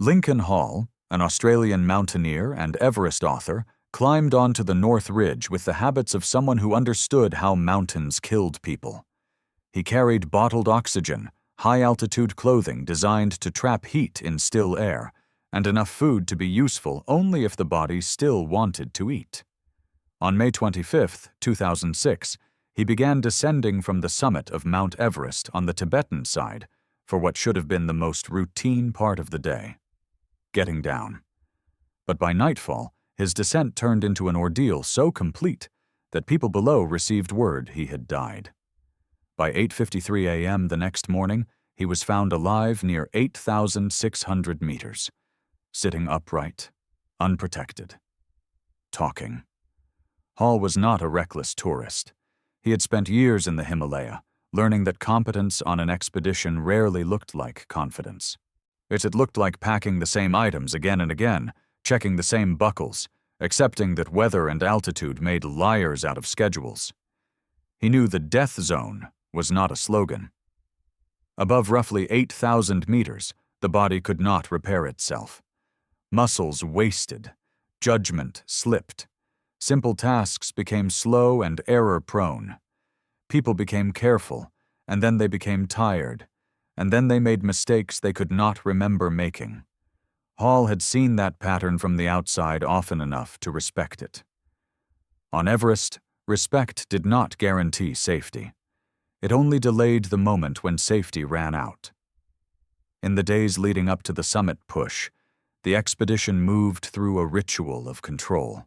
Lincoln Hall, an Australian mountaineer and Everest author, climbed onto the North Ridge with the habits of someone who understood how mountains killed people. He carried bottled oxygen, high-altitude clothing designed to trap heat in still air, and enough food to be useful only if the body still wanted to eat. On May 25, 2006, he began descending from the summit of Mount Everest on the Tibetan side for what should have been the most routine part of the day: getting down. But by nightfall, his descent turned into an ordeal so complete that people below received word he had died. By 8:53 a.m. the next morning, he was found alive near 8,600 meters, sitting upright, unprotected, talking. Hall was not a reckless tourist. He had spent years in the Himalaya, learning that competence on an expedition rarely looked like confidence. It looked like packing the same items again and again, checking the same buckles, accepting that weather and altitude made liars out of schedules. He knew the death zone was not a slogan. Above roughly 8,000 meters, the body could not repair itself. Muscles wasted, judgment slipped. Simple tasks became slow and error-prone. People became careful, and then they became tired, and then they made mistakes they could not remember making. Hall had seen that pattern from the outside often enough to respect it. On Everest, respect did not guarantee safety. It only delayed the moment when safety ran out. In the days leading up to the summit push, the expedition moved through a ritual of control.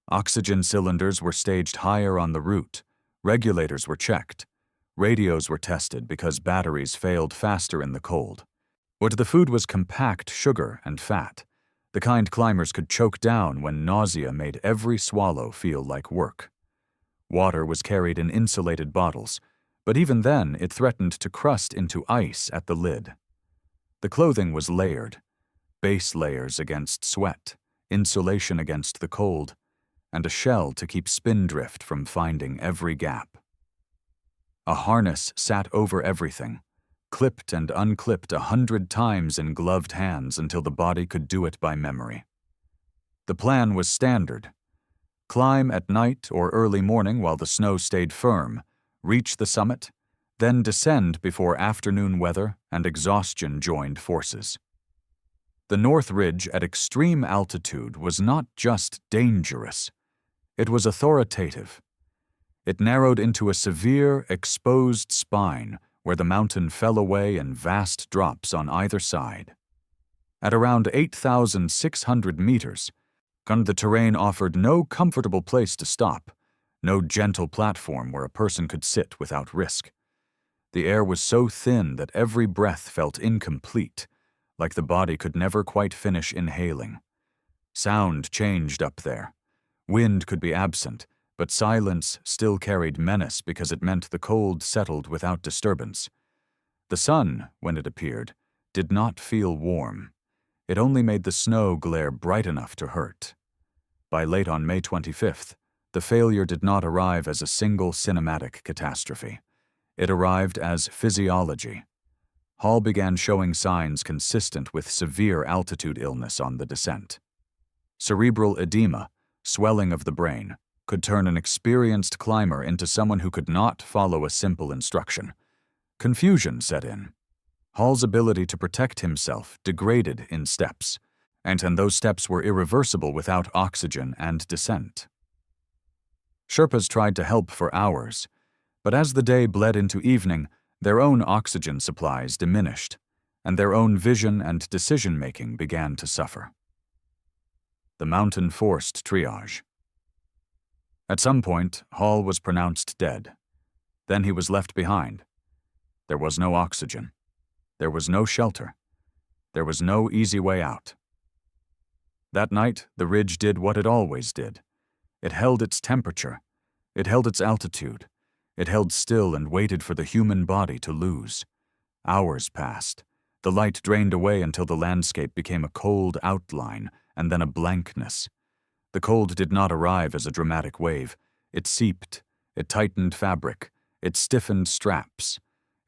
Oxygen cylinders were staged higher on the route, regulators were checked, radios were tested because batteries failed faster in the cold. What the food was compact sugar and fat, the kind climbers could choke down when nausea made every swallow feel like work. Water was carried in insulated bottles, but even then it threatened to crust into ice at the lid. The clothing was layered, base layers against sweat, insulation against the cold, and a shell to keep spindrift from finding every gap. A harness sat over everything, clipped and unclipped 100 times in gloved hands until the body could do it by memory. The plan was standard: climb at night or early morning while the snow stayed firm, reach the summit, then descend before afternoon weather and exhaustion joined forces. The North Ridge at extreme altitude was not just dangerous, it was authoritative. It narrowed into a severe, exposed spine where the mountain fell away in vast drops on either side. At around 8,600 meters, the terrain offered no comfortable place to stop, no gentle platform where a person could sit without risk. The air was so thin that every breath felt incomplete, like the body could never quite finish inhaling. Sound changed up there. Wind could be absent, but silence still carried menace because it meant the cold settled without disturbance. The sun, when it appeared, did not feel warm. It only made the snow glare bright enough to hurt. By late on May 25th, the failure did not arrive as a single cinematic catastrophe. It arrived as physiology. Hall began showing signs consistent with severe altitude illness on the descent. Cerebral edema, swelling of the brain, could turn an experienced climber into someone who could not follow a simple instruction. Confusion set in. Hall's ability to protect himself degraded in steps, and those steps were irreversible without oxygen and descent. Sherpas tried to help for hours, but as the day bled into evening, their own oxygen supplies diminished, and their own vision and decision-making began to suffer. The mountain forced triage. At some point, Hall was pronounced dead. Then he was left behind. There was no oxygen. There was no shelter. There was no easy way out. That night, the ridge did what it always did. It held its temperature. It held its altitude. It held still and waited for the human body to lose. Hours passed. The light drained away until the landscape became a cold outline and then a blankness. The cold did not arrive as a dramatic wave. It seeped. It tightened fabric. It stiffened straps.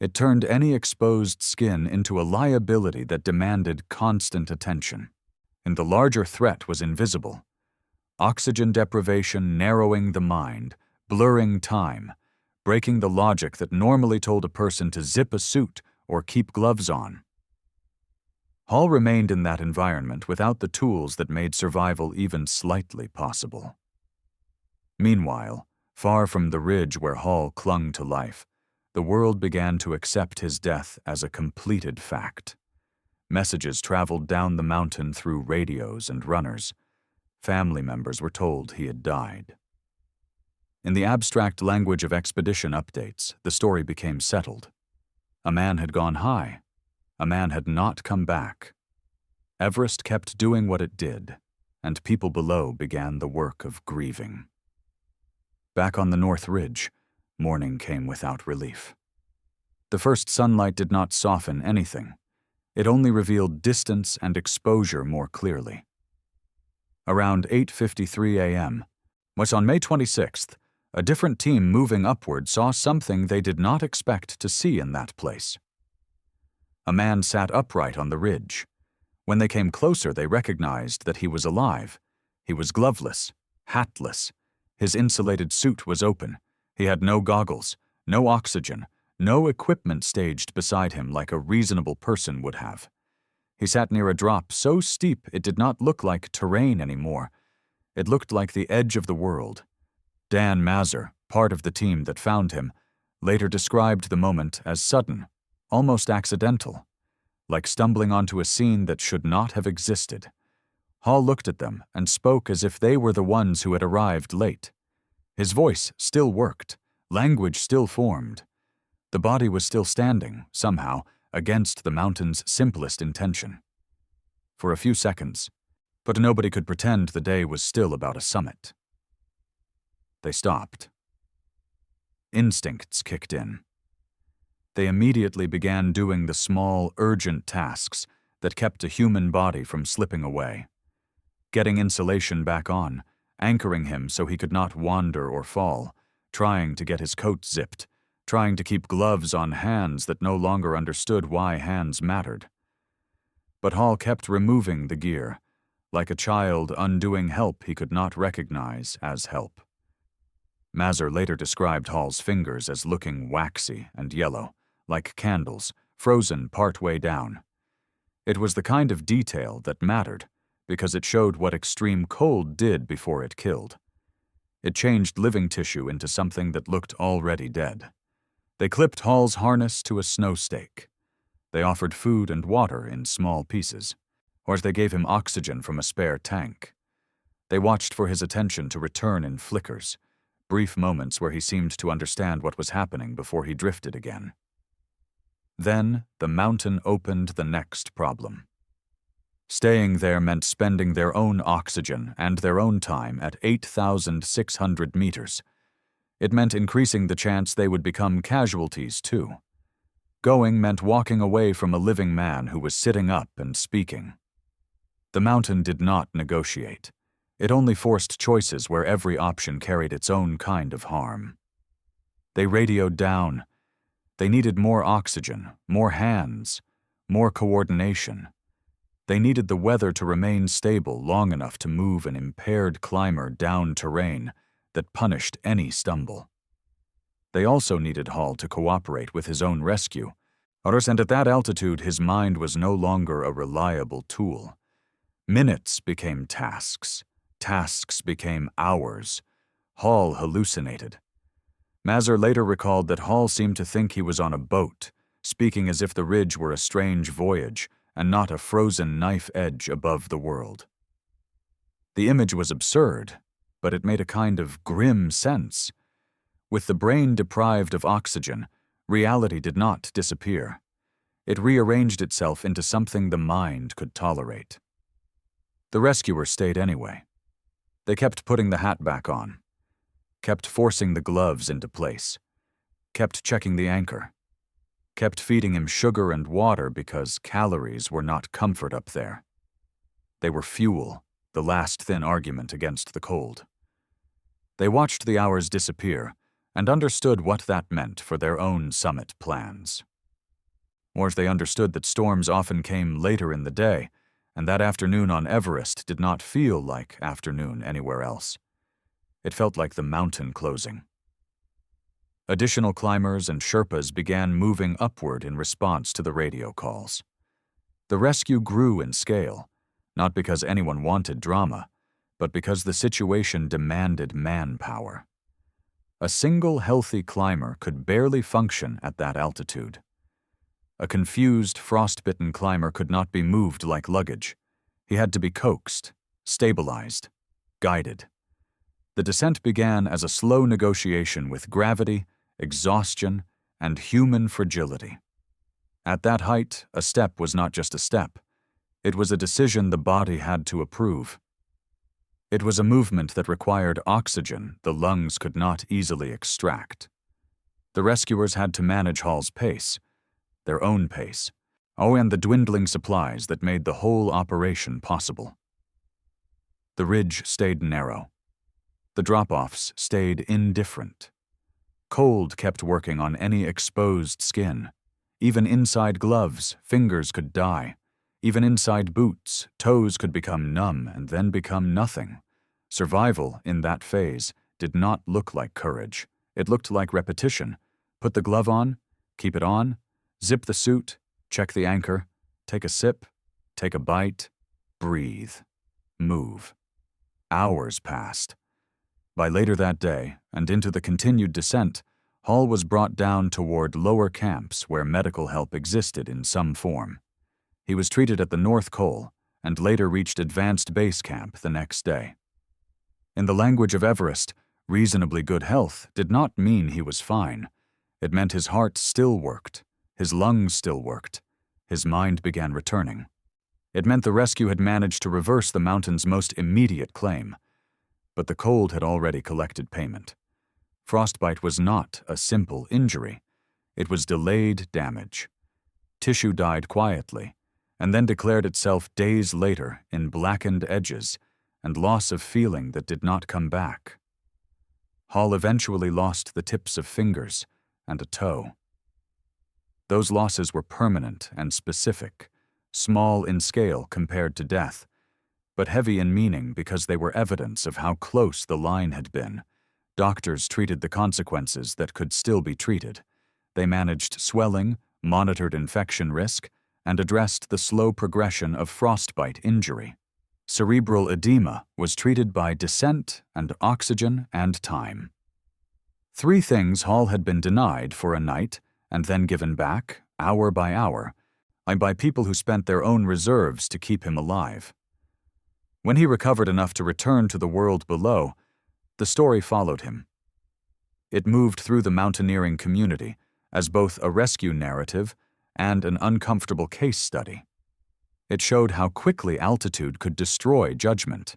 It turned any exposed skin into a liability that demanded constant attention. And the larger threat was invisible. Oxygen deprivation narrowing the mind, blurring time, breaking the logic that normally told a person to zip a suit or keep gloves on. Hall remained in that environment without the tools that made survival even slightly possible. Meanwhile, far from the ridge where Hall clung to life, the world began to accept his death as a completed fact. Messages traveled down the mountain through radios and runners. Family members were told he had died. In the abstract language of expedition updates, the story became settled. A man had gone high. A man had not come back. Everest kept doing what it did, and people below began the work of grieving. Back on the North Ridge, morning came without relief. The first sunlight did not soften anything. It only revealed distance and exposure more clearly. Around 8:53 a.m., which on May 26th, a different team moving upward saw something they did not expect to see in that place. A man sat upright on the ridge. When they came closer, they recognized that he was alive. He was gloveless, hatless. His insulated suit was open. He had no goggles, no oxygen, no equipment staged beside him like a reasonable person would have. He sat near a drop so steep it did not look like terrain anymore. It looked like the edge of the world. Dan Mazur, part of the team that found him, later described the moment as sudden, almost accidental, like stumbling onto a scene that should not have existed. Hall looked at them and spoke as if they were the ones who had arrived late. His voice still worked, language still formed. The body was still standing, somehow, against the mountain's simplest intention. For a few seconds, but nobody could pretend the day was still about a summit. They stopped. Instincts kicked in. They immediately began doing the small, urgent tasks that kept a human body from slipping away. Getting insulation back on, anchoring him so he could not wander or fall, trying to get his coat zipped, trying to keep gloves on hands that no longer understood why hands mattered. But Hall kept removing the gear, like a child undoing help he could not recognize as help. Mazur later described Hall's fingers as looking waxy and yellow, like candles, frozen partway down. It was the kind of detail that mattered, because it showed what extreme cold did before it killed. It changed living tissue into something that looked already dead. They clipped Hall's harness to a snow stake. They offered food and water in small pieces, or they gave him oxygen from a spare tank. They watched for his attention to return in flickers, brief moments where he seemed to understand what was happening before he drifted again. Then, the mountain opened the next problem. Staying there meant spending their own oxygen and their own time at 8,600 meters. It meant increasing the chance they would become casualties, too. Going meant walking away from a living man who was sitting up and speaking. The mountain did not negotiate. It only forced choices where every option carried its own kind of harm. They radioed down. They needed more oxygen, more hands, more coordination. They needed the weather to remain stable long enough to move an impaired climber down terrain that punished any stumble. They also needed Hall to cooperate with his own rescue, and at that altitude his mind was no longer a reliable tool. Minutes became tasks. Tasks became hours. Hall hallucinated. Mazur later recalled that Hall seemed to think he was on a boat, speaking as if the ridge were a strange voyage and not a frozen knife edge above the world. The image was absurd, but it made a kind of grim sense. With the brain deprived of oxygen, reality did not disappear. It rearranged itself into something the mind could tolerate. The rescuers stayed anyway. They kept putting the hat back on, kept forcing the gloves into place, kept checking the anchor, kept feeding him sugar and water because calories were not comfort up there. They were fuel, the last thin argument against the cold. They watched the hours disappear and understood what that meant for their own summit plans. more as they understood that storms often came later in the day, and that afternoon on Everest did not feel like afternoon anywhere else. It felt like the mountain closing. Additional climbers and Sherpas began moving upward in response to the radio calls. The rescue grew in scale, not because anyone wanted drama, but because the situation demanded manpower. A single healthy climber could barely function at that altitude. A confused, frostbitten climber could not be moved like luggage. He had to be coaxed, stabilized, guided. The descent began as a slow negotiation with gravity, exhaustion, and human fragility. At that height, a step was not just a step. It was a decision the body had to approve. It was a movement that required oxygen the lungs could not easily extract. The rescuers had to manage Hall's pace, their own pace, and the dwindling supplies that made the whole operation possible. The ridge stayed narrow. The drop-offs stayed indifferent. Cold kept working on any exposed skin. Even inside gloves, fingers could die. Even inside boots, toes could become numb and then become nothing. Survival, in that phase, did not look like courage. It looked like repetition. Put the glove on, keep it on, zip the suit, check the anchor, take a sip, take a bite, breathe, move. Hours passed. By later that day, and into the continued descent, Hall was brought down toward lower camps where medical help existed in some form. He was treated at the North Col and later reached Advanced Base Camp the next day. In the language of Everest, reasonably good health did not mean he was fine. It meant his heart still worked, his lungs still worked, his mind began returning. It meant the rescue had managed to reverse the mountain's most immediate claim. But the cold had already collected payment. Frostbite was not a simple injury. It was delayed damage. Tissue died quietly, and then declared itself days later in blackened edges and loss of feeling that did not come back. Hall eventually lost the tips of fingers and a toe. Those losses were permanent and specific, small in scale compared to death, but heavy in meaning because they were evidence of how close the line had been. Doctors treated the consequences that could still be treated. They managed swelling, monitored infection risk, and addressed the slow progression of frostbite injury. Cerebral edema was treated by descent and oxygen and time. 3 things Hall had been denied for a night and then given back, hour by hour, by people who spent their own reserves to keep him alive. When he recovered enough to return to the world below, the story followed him. It moved through the mountaineering community as both a rescue narrative and an uncomfortable case study. It showed how quickly altitude could destroy judgment.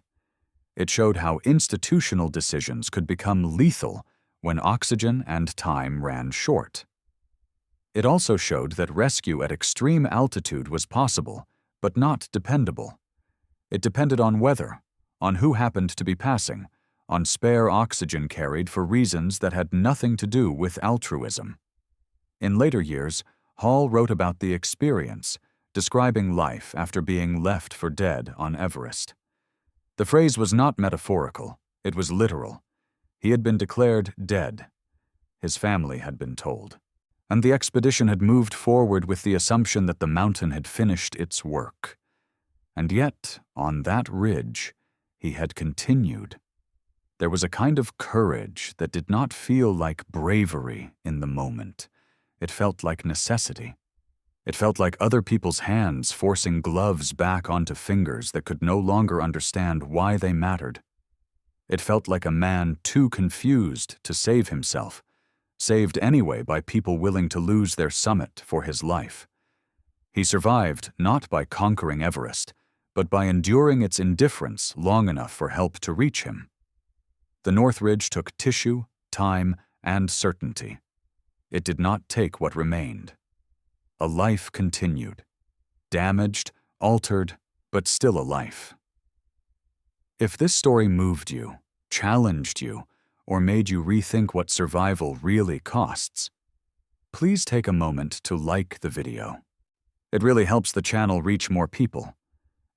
It showed how institutional decisions could become lethal when oxygen and time ran short. It also showed that rescue at extreme altitude was possible, but not dependable. It depended on weather, on who happened to be passing, on spare oxygen carried for reasons that had nothing to do with altruism. In later years, Hall wrote about the experience, describing life after being left for dead on Everest. The phrase was not metaphorical, it was literal. He had been declared dead. His family had been told. And the expedition had moved forward with the assumption that the mountain had finished its work. And yet, on that ridge, he had continued. There was a kind of courage that did not feel like bravery in the moment. It felt like necessity. It felt like other people's hands forcing gloves back onto fingers that could no longer understand why they mattered. It felt like a man too confused to save himself, saved anyway by people willing to lose their summit for his life. He survived not by conquering Everest, but by enduring its indifference long enough for help to reach him. The North Ridge took tissue, time, and certainty. It did not take what remained. A life continued. Damaged, altered, but still a life. If this story moved you, challenged you, or made you rethink what survival really costs, please take a moment to like the video, It really helps the channel reach more people.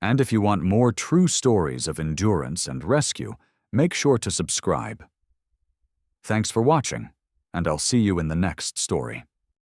And if you want more true stories of endurance and rescue, make sure to subscribe. Thanks for watching, and I'll see you in the next story.